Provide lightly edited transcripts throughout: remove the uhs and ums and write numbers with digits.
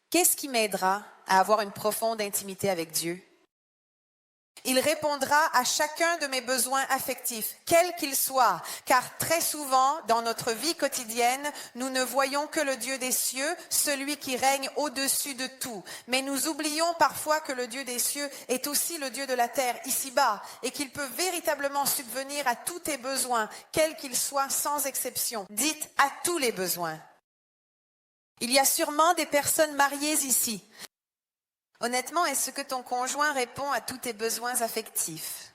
Qu'est-ce qui m'aidera à avoir une profonde intimité avec Dieu? Il répondra à chacun de mes besoins affectifs, quels qu'ils soient, car très souvent, dans notre vie quotidienne, nous ne voyons que le Dieu des cieux, celui qui règne au-dessus de tout. Mais nous oublions parfois que le Dieu des cieux est aussi le Dieu de la terre, ici-bas, et qu'il peut véritablement subvenir à tous tes besoins, quels qu'ils soient, sans exception. Dites à tous les besoins. Il y a sûrement des personnes mariées ici. Honnêtement, est-ce que ton conjoint répond à tous tes besoins affectifs?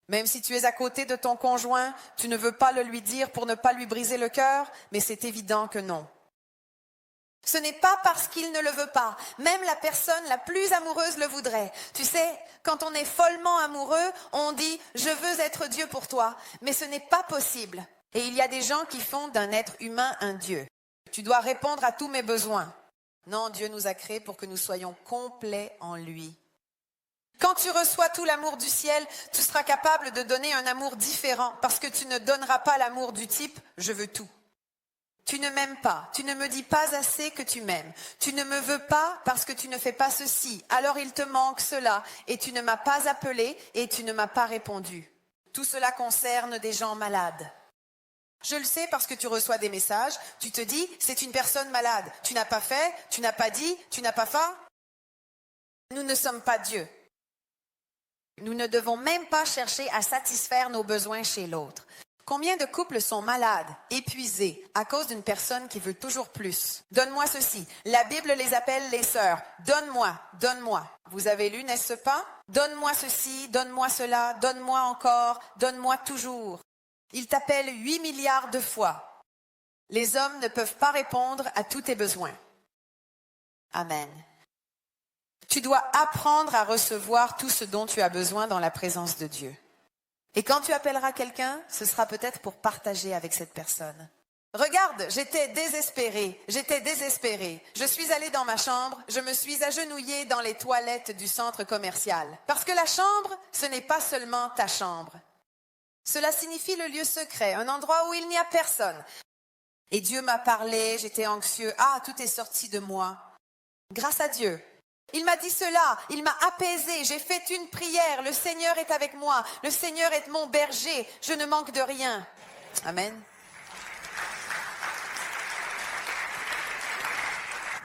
Même si tu es à côté de ton conjoint, tu ne veux pas le lui dire pour ne pas lui briser le cœur, mais c'est évident que non. Ce n'est pas parce qu'il ne le veut pas. Même la personne la plus amoureuse le voudrait. Tu sais, quand on est follement amoureux, on dit « je veux être Dieu pour toi », mais ce n'est pas possible. Et il y a des gens qui font d'un être humain un Dieu. Tu dois répondre à tous mes besoins. Non, Dieu nous a créés pour que nous soyons complets en lui. Quand tu reçois tout l'amour du ciel, tu seras capable de donner un amour différent parce que tu ne donneras pas l'amour du type « je veux tout ». Tu ne m'aimes pas, tu ne me dis pas assez que tu m'aimes. Tu ne me veux pas parce que tu ne fais pas ceci. Alors il te manque cela et tu ne m'as pas appelé et tu ne m'as pas répondu. Tout cela concerne des gens malades. Je le sais parce que tu reçois des messages, tu te dis, c'est une personne malade. Tu n'as pas fait, tu n'as pas dit, tu n'as pas fait. Nous ne sommes pas Dieu. Nous ne devons même pas chercher à satisfaire nos besoins chez l'autre. Combien de couples sont malades, épuisés, à cause d'une personne qui veut toujours plus? Donne-moi ceci. La Bible les appelle les sœurs. Donne-moi, donne-moi. Vous avez lu, n'est-ce pas? Donne-moi ceci, donne-moi cela, donne-moi encore, donne-moi toujours. Il t'appelle 8 milliards de fois. Les hommes ne peuvent pas répondre à tous tes besoins. Amen. Tu dois apprendre à recevoir tout ce dont tu as besoin dans la présence de Dieu. Et quand tu appelleras quelqu'un, ce sera peut-être pour partager avec cette personne. Regarde, j'étais désespérée. Je suis allée dans ma chambre, je me suis agenouillée dans les toilettes du centre commercial. Parce que la chambre, ce n'est pas seulement ta chambre. Cela signifie le lieu secret, un endroit où il n'y a personne. Et Dieu m'a parlé, j'étais anxieux. Ah, tout est sorti de moi. Grâce à Dieu. Il m'a dit cela, il m'a apaisé, j'ai fait une prière, le Seigneur est avec moi, le Seigneur est mon berger, je ne manque de rien. Amen.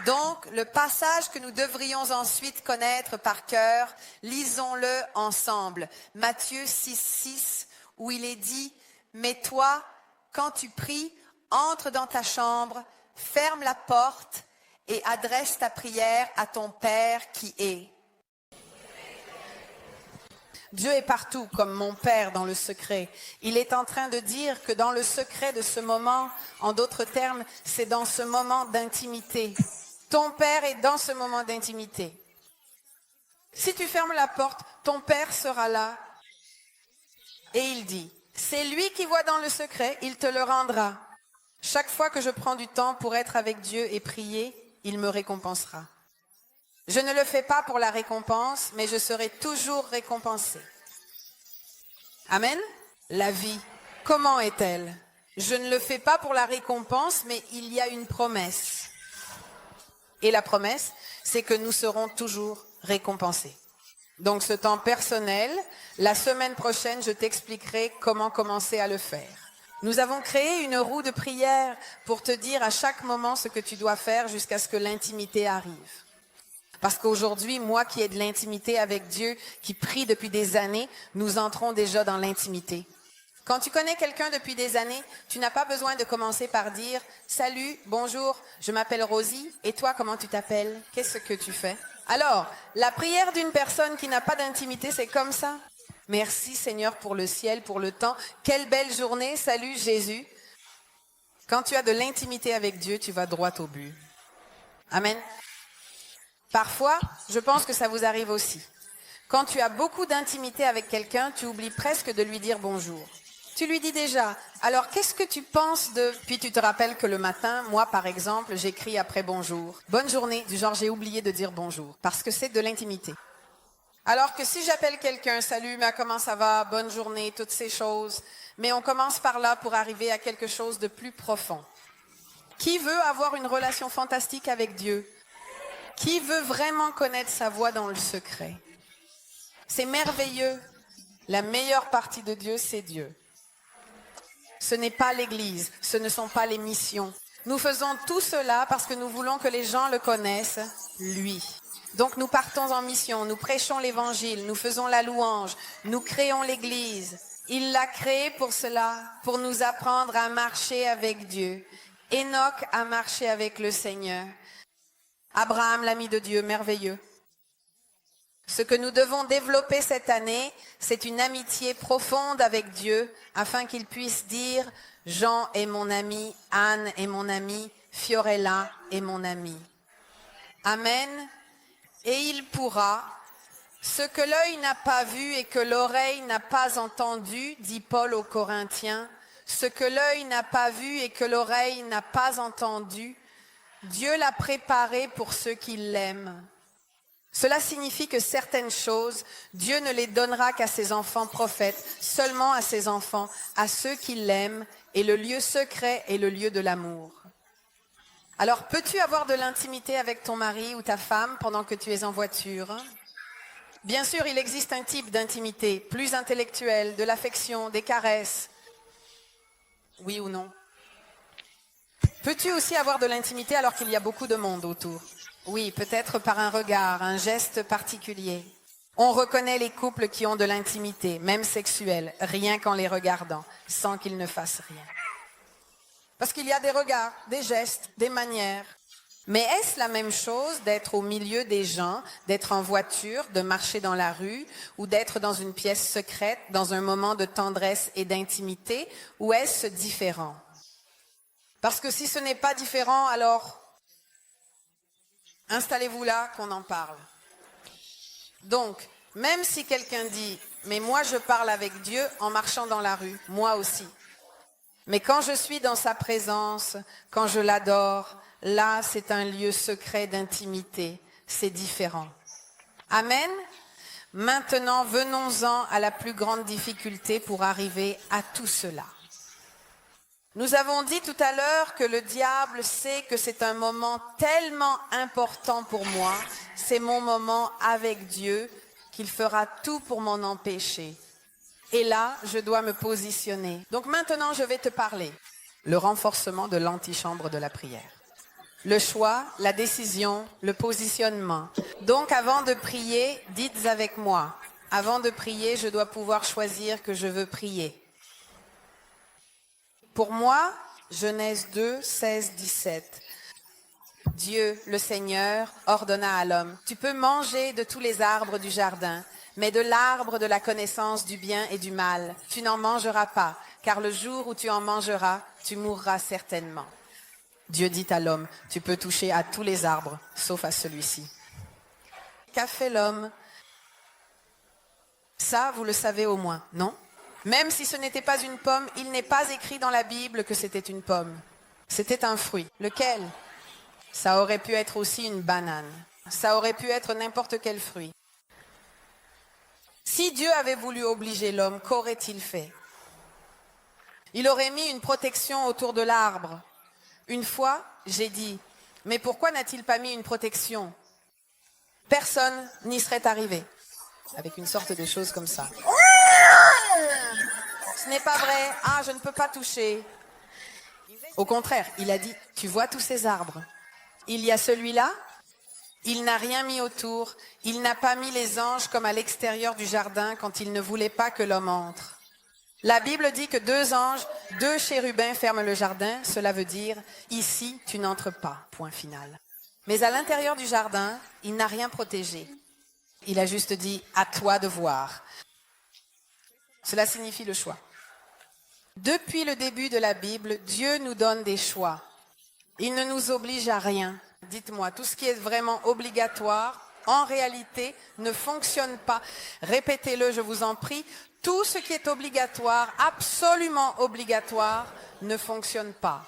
Donc, le passage que nous devrions ensuite connaître par cœur, lisons-le ensemble. Matthieu 6, où il est dit, « Mais toi, quand tu pries, entre dans ta chambre, ferme la porte et adresse ta prière à ton Père qui est. » Dieu est partout, comme mon Père dans le secret. Il est en train de dire que dans le secret de ce moment, en d'autres termes, c'est dans ce moment d'intimité. Ton Père est dans ce moment d'intimité. Si tu fermes la porte, ton Père sera là. Et il dit, c'est lui qui voit dans le secret, il te le rendra. Chaque fois que je prends du temps pour être avec Dieu et prier, il me récompensera. Je ne le fais pas pour la récompense, mais je serai toujours récompensé. Amen. La vie, comment est-elle? Je ne le fais pas pour la récompense, mais il y a une promesse. Et la promesse, c'est que nous serons toujours récompensés. Donc ce temps personnel, la semaine prochaine, je t'expliquerai comment commencer à le faire. Nous avons créé une roue de prière pour te dire à chaque moment ce que tu dois faire jusqu'à ce que l'intimité arrive. Parce qu'aujourd'hui, moi qui ai de l'intimité avec Dieu, qui prie depuis des années, nous entrons déjà dans l'intimité. Quand tu connais quelqu'un depuis des années, tu n'as pas besoin de commencer par dire « Salut, bonjour, je m'appelle Rosie, et toi, comment tu t'appelles? Qu'est-ce que tu fais ?» Alors, la prière d'une personne qui n'a pas d'intimité, c'est comme ça. Merci Seigneur pour le ciel, pour le temps. Quelle belle journée, salut Jésus. Quand tu as de l'intimité avec Dieu, tu vas droit au but. Amen. Parfois, je pense que ça vous arrive aussi. Quand tu as beaucoup d'intimité avec quelqu'un, tu oublies presque de lui dire bonjour. Tu lui dis déjà, alors qu'est-ce que tu penses de... Puis tu te rappelles que le matin, moi par exemple, j'écris après bonjour. Bonne journée, du genre j'ai oublié de dire bonjour, parce que c'est de l'intimité. Alors que si j'appelle quelqu'un, salut, mais comment ça va, bonne journée, toutes ces choses, mais on commence par là pour arriver à quelque chose de plus profond, Qui veut avoir une relation fantastique avec Dieu? Qui veut vraiment connaître sa voix dans le secret? C'est merveilleux. La meilleure partie de Dieu, c'est Dieu. Ce n'est pas l'Église, ce ne sont pas les missions. Nous faisons tout cela parce que nous voulons que les gens le connaissent, lui. Donc nous partons en mission, nous prêchons l'Évangile, nous faisons la louange, nous créons l'Église. Il l'a créée pour cela, pour nous apprendre à marcher avec Dieu. Enoch a marché avec le Seigneur. Abraham, l'ami de Dieu, merveilleux. Ce que nous devons développer cette année, c'est une amitié profonde avec Dieu, afin qu'il puisse dire « Jean est mon ami, Anne est mon ami, Fiorella est mon ami. » Amen. Et il pourra, ce que l'œil n'a pas vu et que l'oreille n'a pas entendu, dit Paul aux Corinthiens, ce que l'œil n'a pas vu et que l'oreille n'a pas entendu, Dieu l'a préparé pour ceux qui l'aiment. Cela signifie que certaines choses, Dieu ne les donnera qu'à ses enfants prophètes, seulement à ses enfants, à ceux qui l'aiment, et le lieu secret est le lieu de l'amour. Alors, peux-tu avoir de l'intimité avec ton mari ou ta femme pendant que tu es en voiture? Bien sûr, il existe un type d'intimité, plus intellectuelle, de l'affection, des caresses. Oui ou non? Peux-tu aussi avoir de l'intimité alors qu'il y a beaucoup de monde autour? Oui, peut-être par un regard, un geste particulier. On reconnaît les couples qui ont de l'intimité, même sexuelle, rien qu'en les regardant, sans qu'ils ne fassent rien. Parce qu'il y a des regards, des gestes, des manières. Mais est-ce la même chose d'être au milieu des gens, d'être en voiture, de marcher dans la rue, ou d'être dans une pièce secrète, dans un moment de tendresse et d'intimité, ou est-ce différent? Parce que si ce n'est pas différent, alors installez-vous là qu'on en parle. Donc, même si quelqu'un dit « mais moi je parle avec Dieu en marchant dans la rue, moi aussi ». Mais quand je suis dans sa présence, quand je l'adore, là c'est un lieu secret d'intimité, c'est différent. Amen. Maintenant, venons-en à la plus grande difficulté pour arriver à tout cela. Nous avons dit tout à l'heure que le diable sait que c'est un moment tellement important pour moi, c'est mon moment avec Dieu, qu'il fera tout pour m'en empêcher. Et là, je dois me positionner. Donc maintenant, je vais te parler. Le renforcement de l'antichambre de la prière. Le choix, la décision, le positionnement. Donc avant de prier, dites avec moi. Avant de prier, je dois pouvoir choisir que je veux prier. Pour moi, Genèse 2, 16, 17. Dieu, le Seigneur, ordonna à l'homme, tu peux manger de tous les arbres du jardin, mais de l'arbre de la connaissance du bien et du mal, tu n'en mangeras pas, car le jour où tu en mangeras, tu mourras certainement. Dieu dit à l'homme, tu peux toucher à tous les arbres, sauf à celui-ci. Qu'a fait l'homme? Ça, vous le savez au moins, non? Même si ce n'était pas une pomme, il n'est pas écrit dans la Bible que c'était une pomme. C'était un fruit. Lequel? Ça aurait pu être aussi une banane. Ça aurait pu être n'importe quel fruit. Si Dieu avait voulu obliger l'homme, qu'aurait-il fait? Il aurait mis une protection autour de l'arbre. Une fois, j'ai dit, mais pourquoi n'a-t-il pas mis une protection? Personne n'y serait arrivé. Avec une sorte de chose comme ça. Ce n'est pas vrai. Ah, je ne peux pas toucher. Au contraire, il a dit, tu vois tous ces arbres. Il y a celui-là. Il n'a rien mis autour. Il n'a pas mis les anges comme à l'extérieur du jardin quand il ne voulait pas que l'homme entre. La Bible dit que 2 anges, 2 chérubins ferment le jardin. Cela veut dire, ici, tu n'entres pas. Point final. Mais à l'intérieur du jardin, il n'a rien protégé. Il a juste dit, à toi de voir. Cela signifie le choix. Depuis le début de la Bible, Dieu nous donne des choix. Il ne nous oblige à rien. Dites-moi, tout ce qui est vraiment obligatoire, en réalité, ne fonctionne pas. Répétez-le, je vous en prie. Tout ce qui est obligatoire, absolument obligatoire, ne fonctionne pas.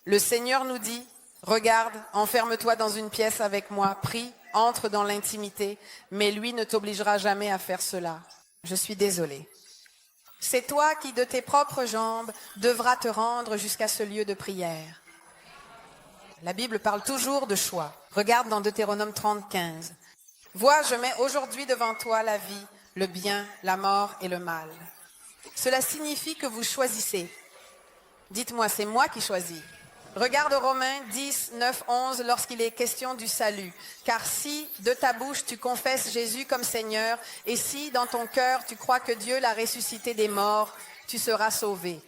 Le Seigneur nous dit, regarde, enferme-toi dans une pièce avec moi, prie, entre dans l'intimité, mais lui ne t'obligera jamais à faire cela. Je suis désolée. C'est toi qui, de tes propres jambes, devras te rendre jusqu'à ce lieu de prière. La Bible parle toujours de choix. Regarde dans Deutéronome 30, 15. Vois, je mets aujourd'hui devant toi la vie, le bien, la mort et le mal. Cela signifie que vous choisissez. Dites-moi, c'est moi qui choisis. Regarde Romains 10, 9, 11 lorsqu'il est question du salut. Car si de ta bouche tu confesses Jésus comme Seigneur et si dans ton cœur tu crois que Dieu l'a ressuscité des morts, tu seras sauvé.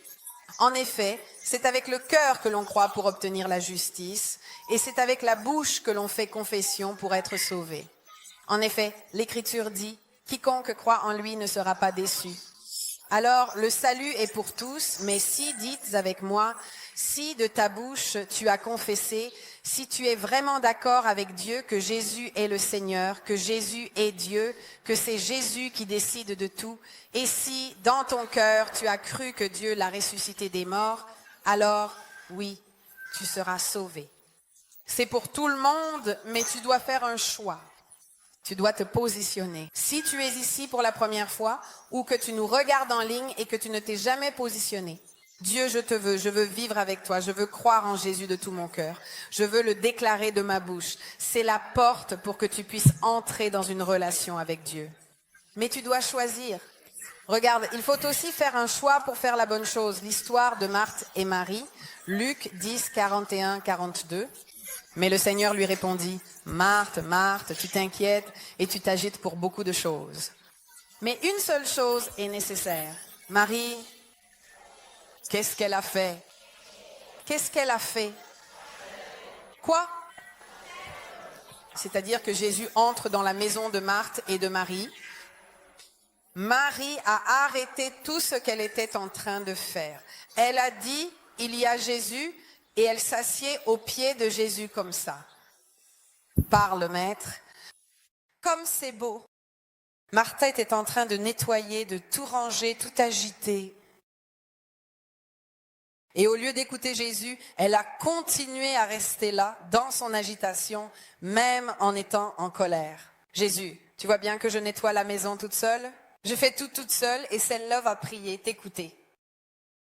En effet, c'est avec le cœur que l'on croit pour obtenir la justice et c'est avec la bouche que l'on fait confession pour être sauvé. En effet, l'Écriture dit « Quiconque croit en lui ne sera pas déçu ». Alors, le salut est pour tous, mais si, dites avec moi, si de ta bouche tu as confessé, si tu es vraiment d'accord avec Dieu que Jésus est le Seigneur, que Jésus est Dieu, que c'est Jésus qui décide de tout, et si dans ton cœur tu as cru que Dieu l'a ressuscité des morts, alors oui, tu seras sauvé. C'est pour tout le monde, mais tu dois faire un choix. Tu dois te positionner. Si tu es ici pour la première fois ou que tu nous regardes en ligne et que tu ne t'es jamais positionné, Dieu, je veux vivre avec toi, je veux croire en Jésus de tout mon cœur, je veux le déclarer de ma bouche. C'est la porte pour que tu puisses entrer dans une relation avec Dieu. Mais tu dois choisir. Regarde, il faut aussi faire un choix pour faire la bonne chose. L'histoire de Marthe et Marie, Luc 10, 41, 42. Mais le Seigneur lui répondit, « Marthe, Marthe, tu t'inquiètes et tu t'agites pour beaucoup de choses. Mais une seule chose est nécessaire. Marie, qu'est-ce qu'elle a fait? Qu'est-ce qu'elle a fait? Quoi? C'est-à-dire que Jésus entre dans la maison de Marthe et de Marie. Marie a arrêté tout ce qu'elle était en train de faire. Elle a dit, il y a Jésus, et elle s'assied aux pieds de Jésus comme ça. Parle, maître. Comme c'est beau. Martha était en train de nettoyer, de tout ranger, tout agiter. Et au lieu d'écouter Jésus, elle a continué à rester là, dans son agitation, même en étant en colère. Jésus, tu vois bien que je nettoie la maison toute seule? Je fais tout toute seule et celle-là va prier, t'écouter.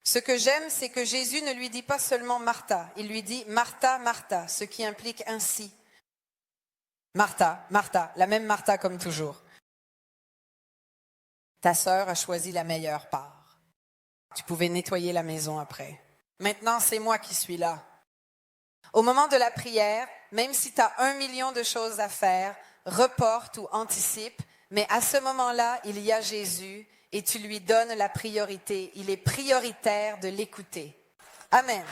Ce que j'aime, c'est que Jésus ne lui dit pas seulement Martha, il lui dit Martha, Martha, ce qui implique ainsi. Martha, Martha, la même Martha comme toujours. Ta sœur a choisi la meilleure part. Tu pouvais nettoyer la maison après. Maintenant, c'est moi qui suis là. Au moment de la prière, même si tu as 1 million de choses à faire, reporte ou anticipe, mais à ce moment-là, il y a Jésus et tu lui donnes la priorité. Il est prioritaire de l'écouter. Amen.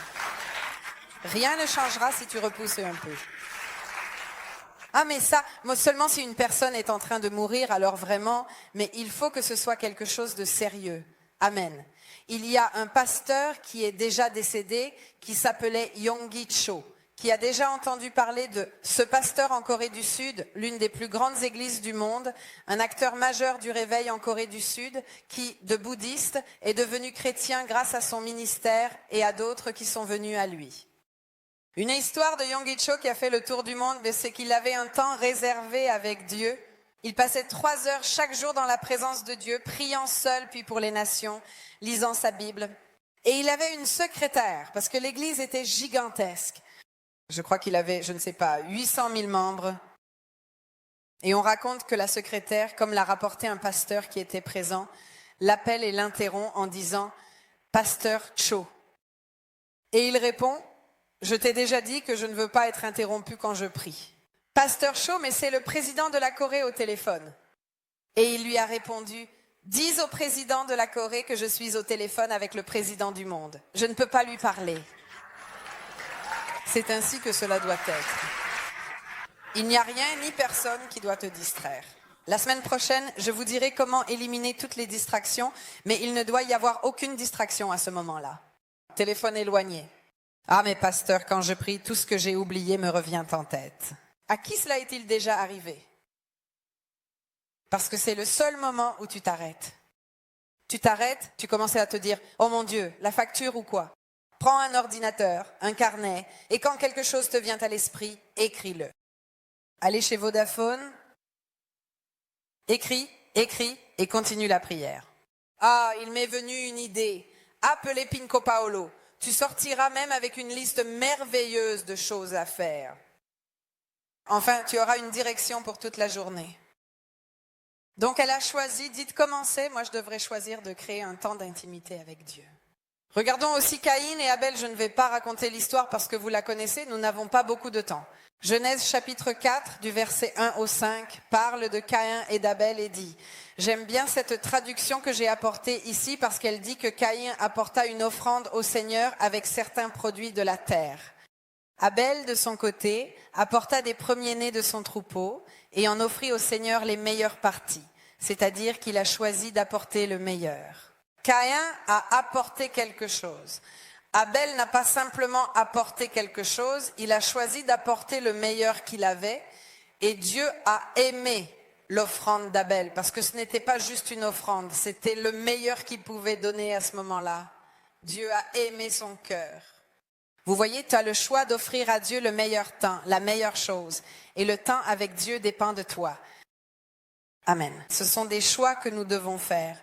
Rien ne changera si tu repousses un peu. Ah, mais ça, seulement si une personne est en train de mourir, alors vraiment, mais il faut que ce soit quelque chose de sérieux. Amen. Il y a un pasteur qui est déjà décédé, qui s'appelait Yonggi Cho, qui a déjà entendu parler de ce pasteur en Corée du Sud, l'une des plus grandes églises du monde, un acteur majeur du réveil en Corée du Sud, qui, de bouddhiste, est devenu chrétien grâce à son ministère et à d'autres qui sont venus à lui. Une histoire de Yonggi Cho qui a fait le tour du monde, c'est qu'il avait un temps réservé avec Dieu. Il passait 3 heures chaque jour dans la présence de Dieu, priant seul, puis pour les nations, lisant sa Bible. Et il avait une secrétaire, parce que l'église était gigantesque. Je crois qu'il avait, je ne sais pas, 800 000 membres. Et on raconte que la secrétaire, comme l'a rapporté un pasteur qui était présent, l'appelle et l'interrompt en disant « Pasteur Cho ». Et il répond « Je t'ai déjà dit que je ne veux pas être interrompu quand je prie ». Pasteur Cho, mais c'est le président de la Corée au téléphone. Et il lui a répondu « Dis au président de la Corée que je suis au téléphone avec le président du monde. Je ne peux pas lui parler. » C'est ainsi que cela doit être. Il n'y a rien ni personne qui doit te distraire. La semaine prochaine, je vous dirai comment éliminer toutes les distractions, mais il ne doit y avoir aucune distraction à ce moment-là. Téléphone éloigné. Ah, mais pasteur, quand je prie, tout ce que j'ai oublié me revient en tête. À qui cela est-il déjà arrivé? Parce que c'est le seul moment où tu t'arrêtes. Tu t'arrêtes, tu commences à te dire « Oh mon Dieu, la facture ou quoi ?» Prends un ordinateur, un carnet, et quand quelque chose te vient à l'esprit, écris-le. Allez chez Vodafone, écris, et continue la prière. Ah, il m'est venu une idée. Appelez Pinco Paolo. Tu sortiras même avec une liste merveilleuse de choses à faire. Enfin, tu auras une direction pour toute la journée. Donc elle a choisi, dites comment c'est, moi je devrais choisir de créer un temps d'intimité avec Dieu. Regardons aussi Caïn et Abel, je ne vais pas raconter l'histoire parce que vous la connaissez, nous n'avons pas beaucoup de temps. Genèse chapitre 4 du verset 1 au 5 parle de Caïn et d'Abel et dit « J'aime bien cette traduction que j'ai apportée ici parce qu'elle dit que Caïn apporta une offrande au Seigneur avec certains produits de la terre. Abel, de son côté, apporta des premiers-nés de son troupeau et en offrit au Seigneur les meilleures parties, c'est-à-dire qu'il a choisi d'apporter le meilleur. Caïn a apporté quelque chose. Abel n'a pas simplement apporté quelque chose, il a choisi d'apporter le meilleur qu'il avait et Dieu a aimé l'offrande d'Abel parce que ce n'était pas juste une offrande, c'était le meilleur qu'il pouvait donner à ce moment-là. Dieu a aimé son cœur. Vous voyez, tu as le choix d'offrir à Dieu le meilleur temps, la meilleure chose. Et le temps avec Dieu dépend de toi. Amen. Ce sont des choix que nous devons faire.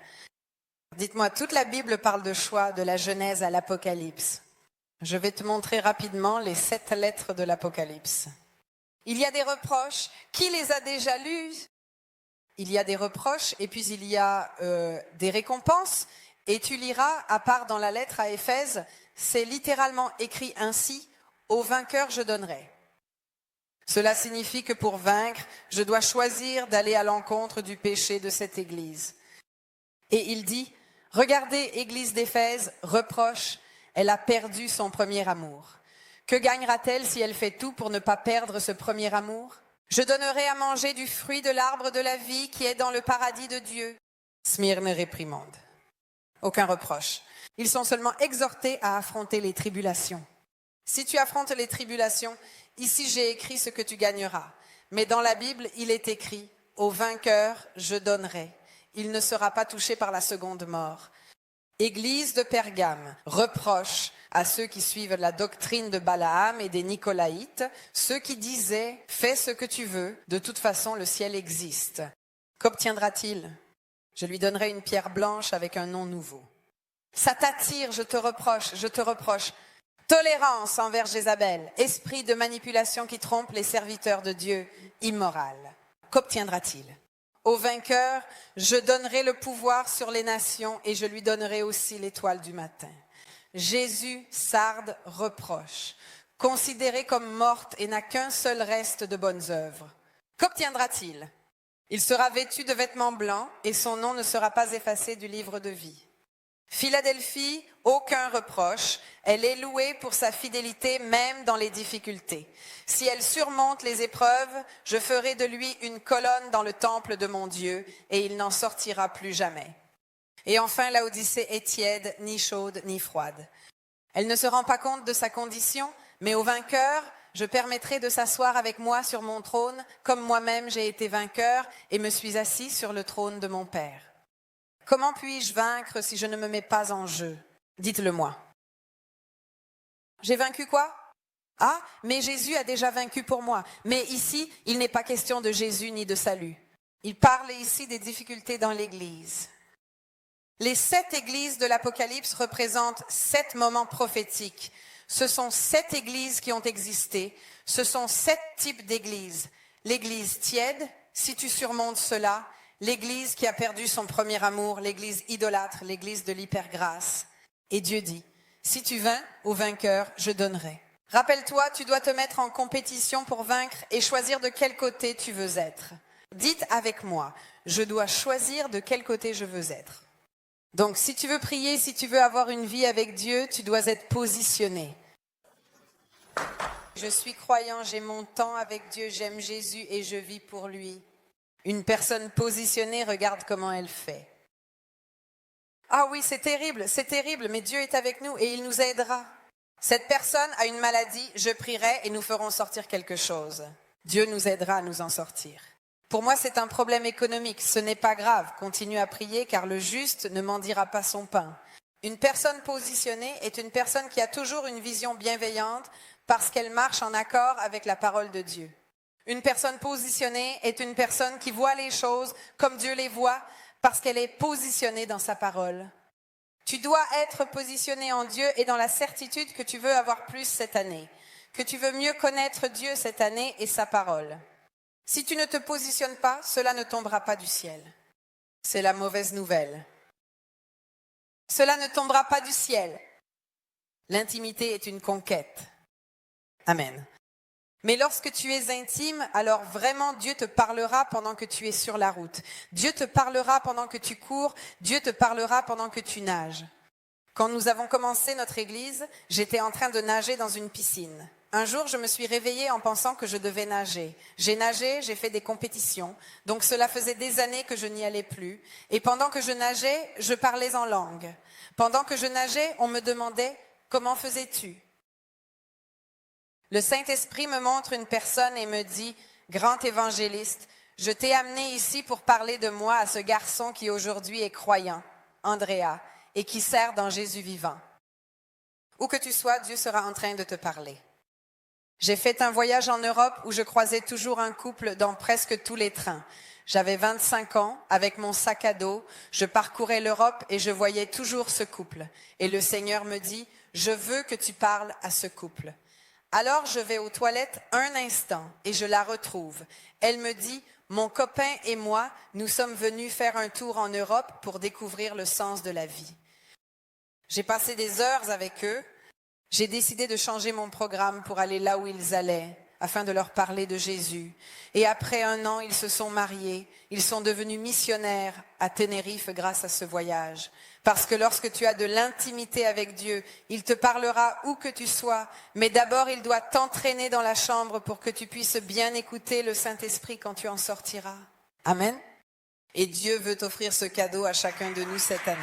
Dites-moi, toute la Bible parle de choix, de la Genèse à l'Apocalypse. Je vais te montrer rapidement les 7 lettres de l'Apocalypse. Il y a des reproches. Qui les a déjà lus? Il y a des reproches et puis il y a des récompenses. Et tu liras, à part dans la lettre à Éphèse, c'est littéralement écrit ainsi, « Au vainqueur je donnerai ». Cela signifie que pour vaincre, je dois choisir d'aller à l'encontre du péché de cette Église. Et il dit, « Regardez, Église d'Éphèse, reproche, elle a perdu son premier amour. Que gagnera-t-elle si elle fait tout pour ne pas perdre ce premier amour? Je donnerai à manger du fruit de l'arbre de la vie qui est dans le paradis de Dieu. » Smyrne réprimande. Aucun reproche. Ils sont seulement exhortés à affronter les tribulations. Si tu affrontes les tribulations, ici j'ai écrit ce que tu gagneras. Mais dans la Bible, il est écrit, « Au vainqueur, je donnerai. Il ne sera pas touché par la seconde mort. » Église de Pergame reproche à ceux qui suivent la doctrine de Balaam et des Nicolaïtes, ceux qui disaient « Fais ce que tu veux, de toute façon le ciel existe. » Qu'obtiendra-t-il? Je lui donnerai une pierre blanche avec un nom nouveau. Ça t'attire, je te reproche. Tolérance envers Jézabel, esprit de manipulation qui trompe les serviteurs de Dieu, immoral. Qu'obtiendra-t-il? Au vainqueur, je donnerai le pouvoir sur les nations et je lui donnerai aussi l'étoile du matin. Jésus, sarde, reproche, considéré comme morte et n'a qu'un seul reste de bonnes œuvres. Qu'obtiendra-t-il? Il sera vêtu de vêtements blancs et son nom ne sera pas effacé du livre de vie. Philadelphie, aucun reproche. Elle est louée pour sa fidélité même dans les difficultés. Si elle surmonte les épreuves, je ferai de lui une colonne dans le temple de mon Dieu et il n'en sortira plus jamais. Et enfin, Laodicée est tiède, ni chaude, ni froide. Elle ne se rend pas compte de sa condition, mais au vainqueur, je permettrai de s'asseoir avec moi sur mon trône, comme moi-même j'ai été vainqueur et me suis assis sur le trône de mon Père. Comment puis-je vaincre si je ne me mets pas en jeu? Dites-le-moi. J'ai vaincu quoi? Ah, mais Jésus a déjà vaincu pour moi. Mais ici, il n'est pas question de Jésus ni de salut. Il parle ici des difficultés dans l'Église. Les 7 églises de l'Apocalypse représentent 7 moments prophétiques. Ce sont 7 églises qui ont existé. Ce sont 7 types d'églises. L'église tiède, si tu surmontes cela, l'église qui a perdu son premier amour, l'église idolâtre, l'église de l'hypergrâce. Et Dieu dit, si tu vins au vainqueur, je donnerai. Rappelle-toi, tu dois te mettre en compétition pour vaincre et choisir de quel côté tu veux être. Dites avec moi, je dois choisir de quel côté je veux être. Donc, si tu veux prier, si tu veux avoir une vie avec Dieu, tu dois être positionné. Je suis croyant, j'ai mon temps avec Dieu, j'aime Jésus et je vis pour lui. Une personne positionnée, regarde comment elle fait. Ah oui, c'est terrible, mais Dieu est avec nous et il nous aidera. Cette personne a une maladie, je prierai et nous ferons sortir quelque chose. Dieu nous aidera à nous en sortir. Pour moi, c'est un problème économique. Ce n'est pas grave. Continue à prier car le juste ne mendira pas son pain. Une personne positionnée est une personne qui a toujours une vision bienveillante parce qu'elle marche en accord avec la parole de Dieu. Une personne positionnée est une personne qui voit les choses comme Dieu les voit parce qu'elle est positionnée dans sa parole. Tu dois être positionné en Dieu et dans la certitude que tu veux avoir plus cette année, que tu veux mieux connaître Dieu cette année et sa parole. Si tu ne te positionnes pas, cela ne tombera pas du ciel. C'est la mauvaise nouvelle. Cela ne tombera pas du ciel. L'intimité est une conquête. Amen. Mais lorsque tu es intime, alors vraiment Dieu te parlera pendant que tu es sur la route. Dieu te parlera pendant que tu cours. Dieu te parlera pendant que tu nages. Quand nous avons commencé notre église, j'étais en train de nager dans une piscine. Un jour, je me suis réveillée en pensant que je devais nager. J'ai nagé, j'ai fait des compétitions. Donc cela faisait des années que je n'y allais plus. Et pendant que je nageais, je parlais en langue. Pendant que je nageais, on me demandait « Comment faisais-tu » Le Saint-Esprit me montre une personne et me dit « Grand évangéliste, je t'ai amené ici pour parler de moi à ce garçon qui aujourd'hui est croyant, Andrea, et qui sert dans Jésus vivant. Où que tu sois, Dieu sera en train de te parler. » J'ai fait un voyage en Europe où je croisais toujours un couple dans presque tous les trains. J'avais 25 ans, avec mon sac à dos, je parcourais l'Europe et je voyais toujours ce couple. Et le Seigneur me dit « Je veux que tu parles à ce couple. » Alors je vais aux toilettes un instant et je la retrouve. Elle me dit « Mon copain et moi, nous sommes venus faire un tour en Europe pour découvrir le sens de la vie. » J'ai passé des heures avec eux. J'ai décidé de changer mon programme pour aller là où ils allaient, afin de leur parler de Jésus. Et après 1 an, ils se sont mariés. Ils sont devenus missionnaires à Tenerife grâce à ce voyage. Parce que lorsque tu as de l'intimité avec Dieu, il te parlera où que tu sois. Mais d'abord, il doit t'entraîner dans la chambre pour que tu puisses bien écouter le Saint-Esprit quand tu en sortiras. Amen. Et Dieu veut t'offrir ce cadeau à chacun de nous cette année.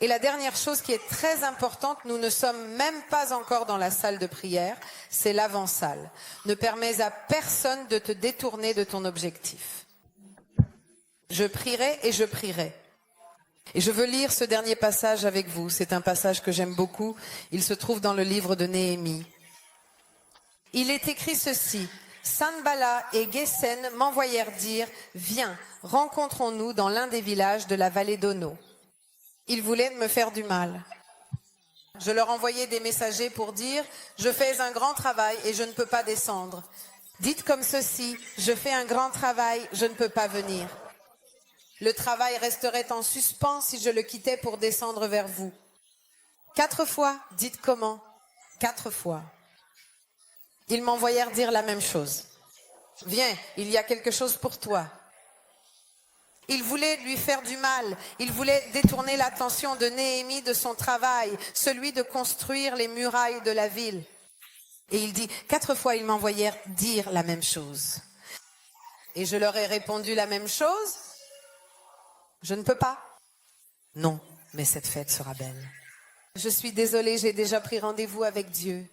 Et la dernière chose qui est très importante, nous ne sommes même pas encore dans la salle de prière, c'est l'avant-salle. Ne permets à personne de te détourner de ton objectif. Je prierai et je prierai. Et je veux lire ce dernier passage avec vous. C'est un passage que j'aime beaucoup. Il se trouve dans le livre de Néhémie. Il est écrit ceci. Sanballat et Gesem m'envoyèrent dire, viens, rencontrons-nous dans l'un des villages de la vallée d'Ono. Ils voulaient me faire du mal. Je leur envoyais des messagers pour dire « Je fais un grand travail et je ne peux pas descendre. Dites comme ceci, je fais un grand travail, je ne peux pas venir. Le travail resterait en suspens si je le quittais pour descendre vers vous. 4 fois, dites comment? 4 fois. Ils m'envoyèrent dire la même chose. Viens, il y a quelque chose pour toi. Il voulait lui faire du mal. Il voulait détourner l'attention de Néhémie de son travail, celui de construire les murailles de la ville. Et il dit, 4 fois ils m'envoyèrent dire la même chose. Et je leur ai répondu la même chose. Je ne peux pas. Non, mais cette fête sera belle. Je suis désolée, j'ai déjà pris rendez-vous avec Dieu.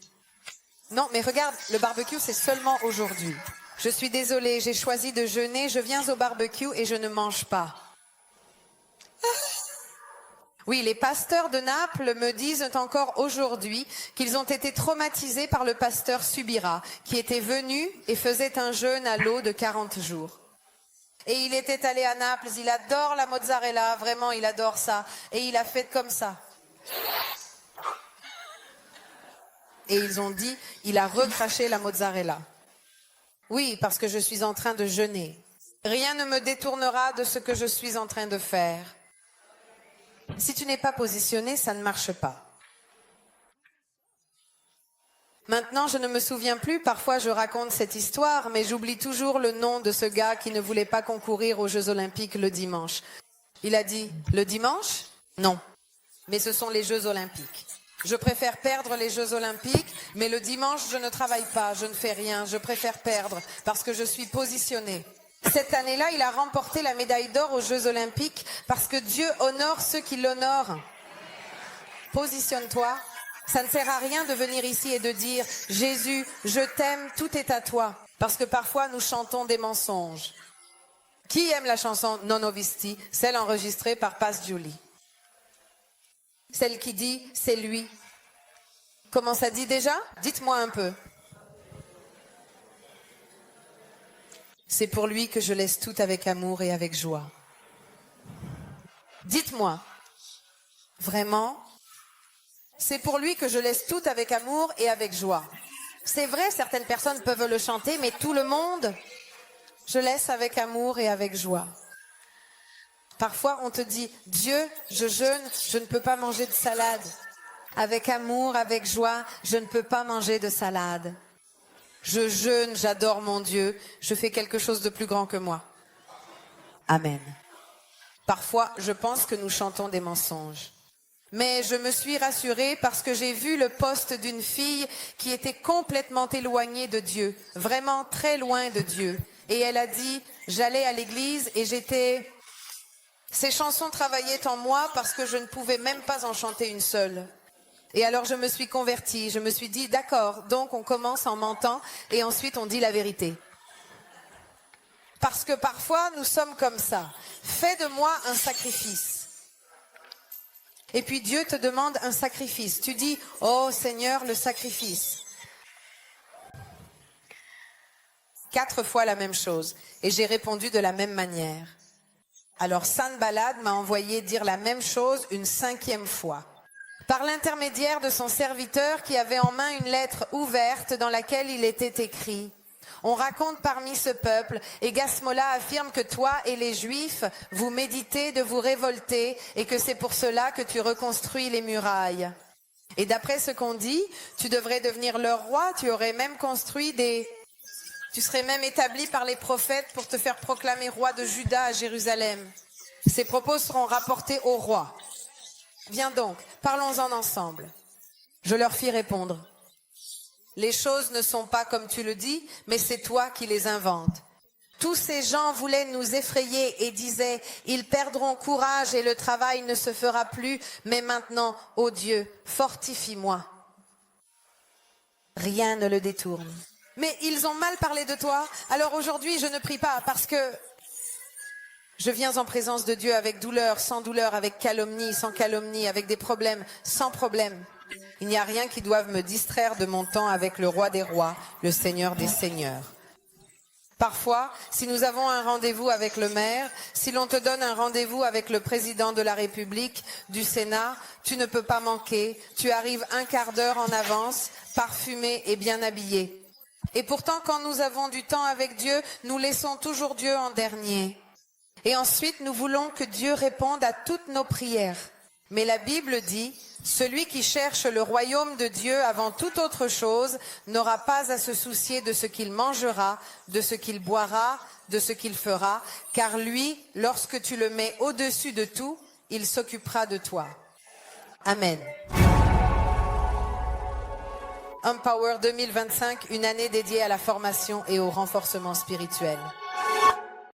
Non, mais regarde, le barbecue, c'est seulement aujourd'hui. Je suis désolée, j'ai choisi de jeûner, je viens au barbecue et je ne mange pas. Oui, les pasteurs de Naples me disent encore aujourd'hui qu'ils ont été traumatisés par le pasteur Subira, qui était venu et faisait un jeûne à l'eau de 40 jours. Et il était allé à Naples, il adore la mozzarella, vraiment il adore ça. Et il a fait comme ça. Et ils ont dit, il a recraché la mozzarella. Oui, parce que je suis en train de jeûner. Rien ne me détournera de ce que je suis en train de faire. Si tu n'es pas positionné, ça ne marche pas. Maintenant, je ne me souviens plus, parfois je raconte cette histoire, mais j'oublie toujours le nom de ce gars qui ne voulait pas concourir aux Jeux Olympiques le dimanche. Il a dit, le dimanche? Non, mais ce sont les Jeux Olympiques. Je préfère perdre les Jeux Olympiques, mais le dimanche, je ne travaille pas, je ne fais rien, je préfère perdre parce que je suis positionnée. Cette année-là, il a remporté la médaille d'or aux Jeux Olympiques parce que Dieu honore ceux qui l'honorent. Positionne-toi. Ça ne sert à rien de venir ici et de dire « Jésus, je t'aime, tout est à toi ». Parce que parfois, nous chantons des mensonges. Qui aime la chanson Non ho visti, celle enregistrée par Paz Julie? Celle qui dit « C'est lui ». Comment ça dit déjà? Dites-moi un peu. C'est pour lui que je laisse tout avec amour et avec joie. Dites-moi, vraiment, c'est pour lui que je laisse tout avec amour et avec joie. C'est vrai, certaines personnes peuvent le chanter, mais tout le monde, je laisse avec amour et avec joie. Parfois, on te dit, Dieu, je jeûne, je ne peux pas manger de salade. Avec amour, avec joie, je ne peux pas manger de salade. Je jeûne, j'adore mon Dieu, je fais quelque chose de plus grand que moi. Amen. Parfois, je pense que nous chantons des mensonges. Mais je me suis rassurée parce que j'ai vu le post d'une fille qui était complètement éloignée de Dieu, vraiment très loin de Dieu. Et elle a dit, j'allais à l'église et j'étais... Ces chansons travaillaient en moi parce que je ne pouvais même pas en chanter une seule. Et alors je me suis convertie, je me suis dit, d'accord, donc on commence en mentant et ensuite on dit la vérité. Parce que parfois nous sommes comme ça. Fais de moi un sacrifice. Et puis Dieu te demande un sacrifice. Tu dis, oh Seigneur, le sacrifice. 4 fois la même chose. Et j'ai répondu de la même manière. Alors Sanballat m'a envoyé dire la même chose une 5e fois. Par l'intermédiaire de son serviteur qui avait en main une lettre ouverte dans laquelle il était écrit. On raconte parmi ce peuple, et Gasmola affirme que toi et les Juifs, vous méditez de vous révolter et que c'est pour cela que tu reconstruis les murailles. Et d'après ce qu'on dit, tu devrais devenir leur roi, tu aurais même construit des... Tu serais même établi par les prophètes pour te faire proclamer roi de Juda à Jérusalem. Ces propos seront rapportés au roi. Viens donc, parlons-en ensemble. Je leur fis répondre. Les choses ne sont pas comme tu le dis, mais c'est toi qui les inventes. Tous ces gens voulaient nous effrayer et disaient, ils perdront courage et le travail ne se fera plus, mais maintenant, ô Dieu, fortifie-moi. Rien ne le détourne. Mais ils ont mal parlé de toi, alors aujourd'hui je ne prie pas parce que je viens en présence de Dieu avec douleur, sans douleur, avec calomnie, sans calomnie, avec des problèmes, sans problème. Il n'y a rien qui doive me distraire de mon temps avec le roi des rois, le Seigneur des seigneurs. Parfois, si nous avons un rendez-vous avec le maire, si l'on te donne un rendez-vous avec le président de la République, du Sénat, tu ne peux pas manquer, tu arrives un quart d'heure en avance, parfumé et bien habillé. Et pourtant, quand nous avons du temps avec Dieu, nous laissons toujours Dieu en dernier. Et ensuite, nous voulons que Dieu réponde à toutes nos prières. Mais la Bible dit, celui qui cherche le royaume de Dieu avant toute autre chose n'aura pas à se soucier de ce qu'il mangera, de ce qu'il boira, de ce qu'il fera, car lui, lorsque tu le mets au-dessus de tout, il s'occupera de toi. Amen. Empower 2025, une année dédiée à la formation et au renforcement spirituel.